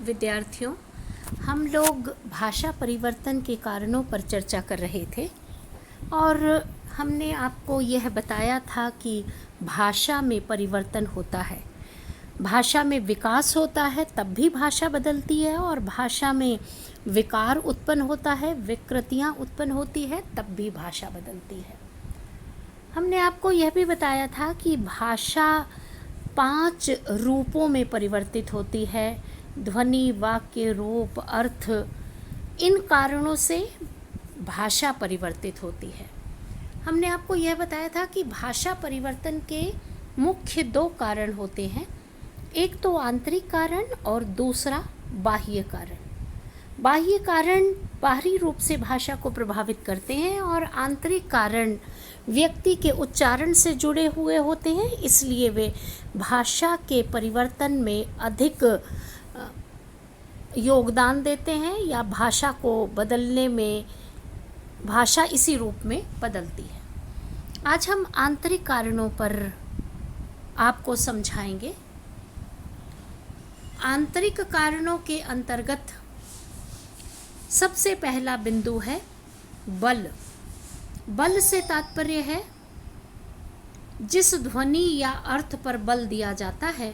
विद्यार्थियों, हम लोग भाषा परिवर्तन के कारणों पर चर्चा कर रहे थे और हमने आपको यह बताया था कि भाषा में परिवर्तन होता है, भाषा में विकास होता है तब भी भाषा बदलती है, और भाषा में विकार उत्पन्न होता है, विकृतियाँ उत्पन्न होती है तब भी भाषा बदलती है। हमने आपको यह भी बताया था कि भाषा 5 रूपों में परिवर्तित होती है: ध्वनि, वाक्य, रूप, अर्थ। इन कारणों से भाषा परिवर्तित होती है। हमने आपको यह बताया था कि भाषा परिवर्तन के मुख्य 2 कारण होते हैं, एक तो आंतरिक कारण और दूसरा बाह्य कारण। बाह्य कारण बाहरी रूप से भाषा को प्रभावित करते हैं और आंतरिक कारण व्यक्ति के उच्चारण से जुड़े हुए होते हैं, इसलिए वे भाषा के परिवर्तन में अधिक योगदान देते हैं या भाषा को बदलने में भाषा इसी रूप में बदलती है। आज हम आंतरिक कारणों पर आपको समझाएंगे। आंतरिक कारणों के अंतर्गत सबसे पहला बिंदु है बल। बल से तात्पर्य है जिस ध्वनि या अर्थ पर बल दिया जाता है,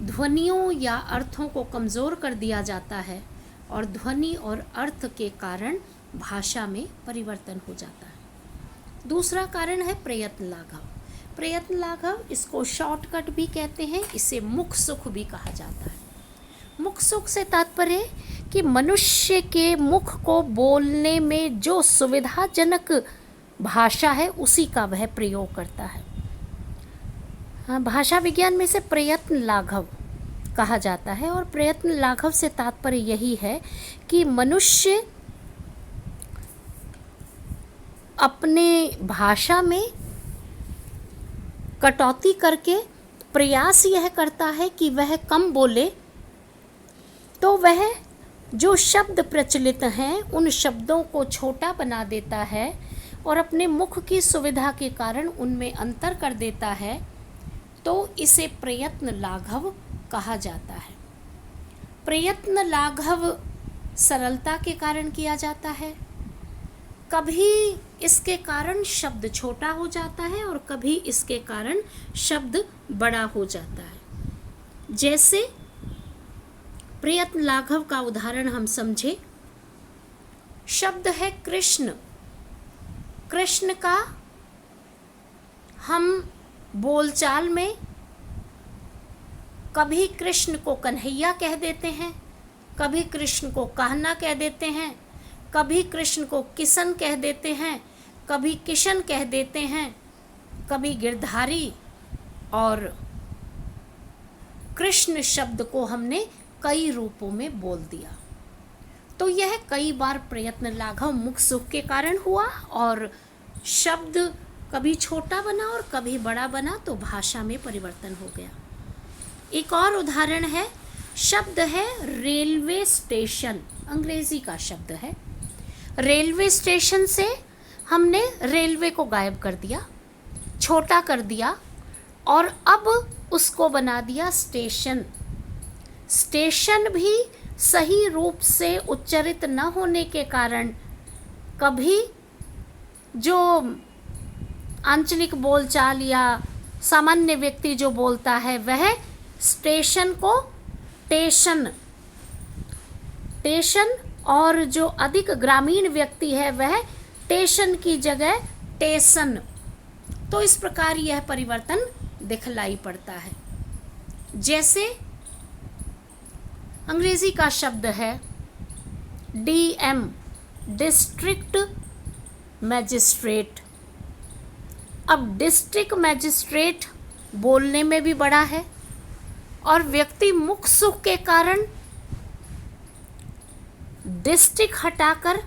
ध्वनियों या अर्थों को कमज़ोर कर दिया जाता है और ध्वनि और अर्थ के कारण भाषा में परिवर्तन हो जाता है। दूसरा कारण है प्रयत्न लाघव। प्रयत्न लाघव, इसको शॉर्टकट भी कहते हैं, इसे मुख सुख भी कहा जाता है। मुख सुख से तात्पर्य कि मनुष्य के मुख को बोलने में जो सुविधाजनक भाषा है उसी का वह प्रयोग करता है। भाषा विज्ञान में से प्रयत्न लाघव कहा जाता है और प्रयत्न लाघव से तात्पर्य यही है कि मनुष्य अपने भाषा में कटौती करके प्रयास यह करता है कि वह कम बोले, तो वह जो शब्द प्रचलित हैं उन शब्दों को छोटा बना देता है और अपने मुख की सुविधा के कारण उनमें अंतर कर देता है, तो इसे प्रयत्न लाघव कहा जाता है। प्रयत्न लाघव सरलता के कारण किया जाता है। कभी इसके कारण शब्द छोटा हो जाता है और कभी इसके कारण शब्द बड़ा हो जाता है। जैसे प्रयत्न लाघव का उदाहरण हम समझे, शब्द है कृष्ण। कृष्ण का हम बोलचाल में कभी कृष्ण को कन्हैया कह देते हैं, कभी कृष्ण को कहना कह देते हैं, कभी कृष्ण को किशन कह देते हैं, कभी किशन कह देते हैं, कभी गिरधारी, और कृष्ण शब्द को हमने कई रूपों में बोल दिया। तो यह कई बार प्रयत्न लाघव मुख सुख के कारण हुआ और शब्द कभी छोटा बना और कभी बड़ा बना, तो भाषा में परिवर्तन हो गया। एक और उदाहरण है, शब्द है रेलवे स्टेशन। अंग्रेजी का शब्द है। रेलवे स्टेशन से हमने रेलवे को गायब कर दिया, छोटा कर दिया और अब उसको बना दिया स्टेशन। स्टेशन भी सही रूप से उच्चारित न होने के कारण कभी जो आंचलिक बोलचाल या सामान्य व्यक्ति जो बोलता है वह स्टेशन को टेशन, टेशन, और जो अधिक ग्रामीण व्यक्ति है वह टेशन की जगह टेशन। तो इस प्रकार यह परिवर्तन दिखलाई पड़ता है। जैसे अंग्रेजी का शब्द है डीएम, डिस्ट्रिक्ट मैजिस्ट्रेट। अब डिस्ट्रिक्ट मैजिस्ट्रेट बोलने में भी बड़ा है और व्यक्ति मुख सुख के कारण डिस्ट्रिक्ट हटाकर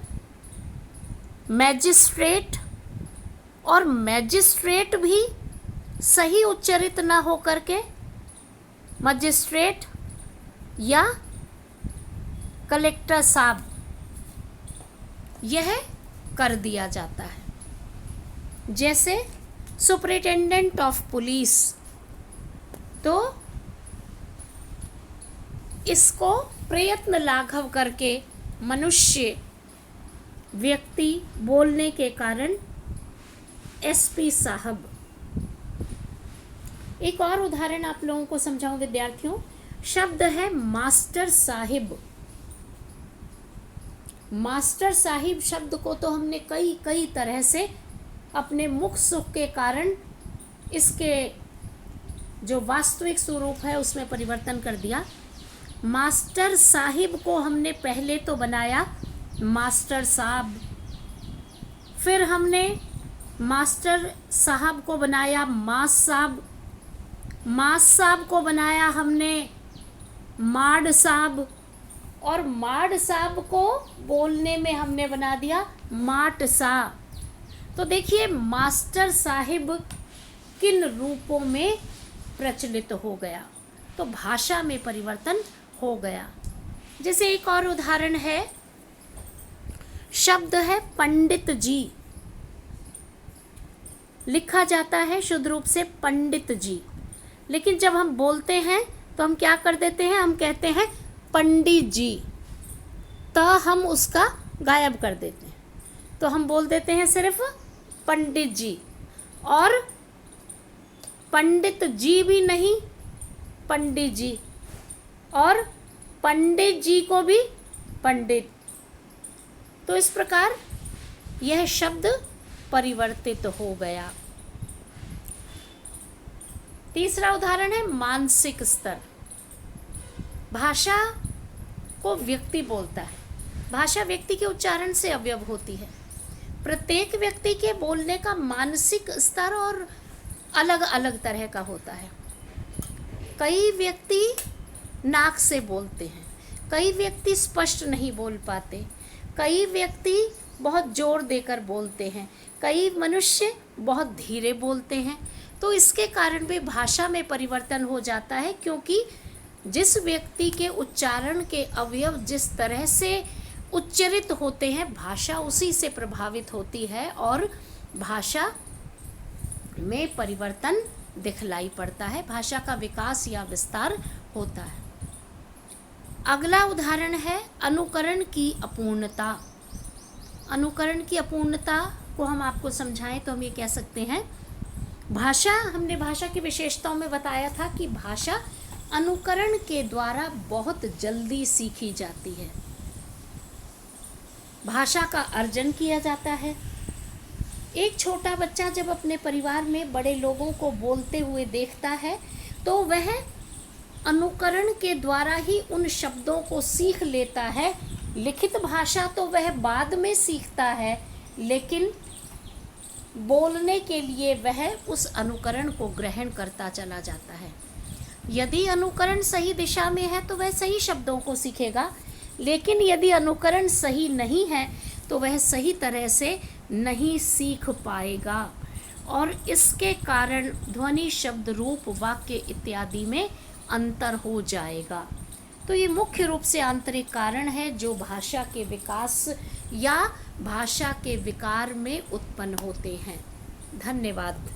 मैजिस्ट्रेट, और मैजिस्ट्रेट भी सही उच्चारित ना हो करके मजिस्ट्रेट या कलेक्टर साहब यह कर दिया जाता है। जैसे सुपरिटेंडेंट ऑफ पुलिस, तो इसको प्रयत्न लाघव करके मनुष्य व्यक्ति बोलने के कारण एसपी साहब। एक और उदाहरण आप लोगों को समझाऊं विद्यार्थियों। शब्द है मास्टर साहिब। मास्टर साहिब शब्द को तो हमने कई कई तरह से अपने मुख सुख के कारण इसके जो वास्तविक स्वरूप है उसमें परिवर्तन कर दिया। मास्टर साहिब को हमने पहले तो बनाया मास्टर साहब, फिर हमने मास्टर साहब को बनाया मास साहब, मास साहब को बनाया हमने माड साहब, और माड साहब को बोलने में हमने बना दिया माट साहब। तो देखिए मास्टर साहिब किन रूपों में प्रचलित हो गया, तो भाषा में परिवर्तन हो गया। जैसे एक और उदाहरण है, शब्द है पंडित जी। लिखा जाता है शुद्ध रूप से पंडित जी, लेकिन जब हम बोलते हैं तो हम क्या कर देते हैं, हम कहते हैं पंडित जी, तो हम उसका गायब कर देते हैं। तो हम बोल देते हैं सिर्फ पंडित जी, और पंडित जी भी नहीं, पंडित जी, और पंडित जी को भी पंडित। तो इस प्रकार यह शब्द परिवर्तित हो गया। तीसरा उदाहरण है मानसिक स्तर। भाषा को व्यक्ति बोलता है। भाषा व्यक्ति के उच्चारण से अवयव होती है। प्रत्येक व्यक्ति के बोलने का मानसिक स्तर और अलग अलग तरह का होता है। कई व्यक्ति नाक से बोलते हैं, कई व्यक्ति स्पष्ट नहीं बोल पाते, कई व्यक्ति बहुत जोर देकर बोलते हैं, कई मनुष्य बहुत धीरे बोलते हैं। तो इसके कारण भी भाषा में परिवर्तन हो जाता है, क्योंकि जिस व्यक्ति के उच्चारण के अवयव जिस तरह से उच्चरित होते हैं, भाषा उसी से प्रभावित होती है और भाषा में परिवर्तन दिखलाई पड़ता है, भाषा का विकास या विस्तार होता है। अगला उदाहरण है अनुकरण की अपूर्णता। अनुकरण की अपूर्णता को हम आपको समझाएं तो हम ये कह सकते हैं, हमने भाषा की विशेषताओं में बताया था कि भाषा अनुकरण के द्वारा बहुत जल्दी सीखी जाती है। भाषा का अर्जन किया जाता है। एक छोटा बच्चा जब अपने परिवार में बड़े लोगों को बोलते हुए देखता है तो वह अनुकरण के द्वारा ही उन शब्दों को सीख लेता है। लिखित भाषा तो वह बाद में सीखता है, लेकिन बोलने के लिए वह उस अनुकरण को ग्रहण करता चला जाता है। यदि अनुकरण सही दिशा में है तो वह सही शब्दों को सीखेगा, लेकिन यदि अनुकरण सही नहीं है तो वह सही तरह से नहीं सीख पाएगा, और इसके कारण ध्वनि, शब्द, रूप, वाक्य इत्यादि में अंतर हो जाएगा। तो ये मुख्य रूप से आंतरिक कारण है जो भाषा के विकास या भाषा के विकार में उत्पन्न होते हैं। धन्यवाद।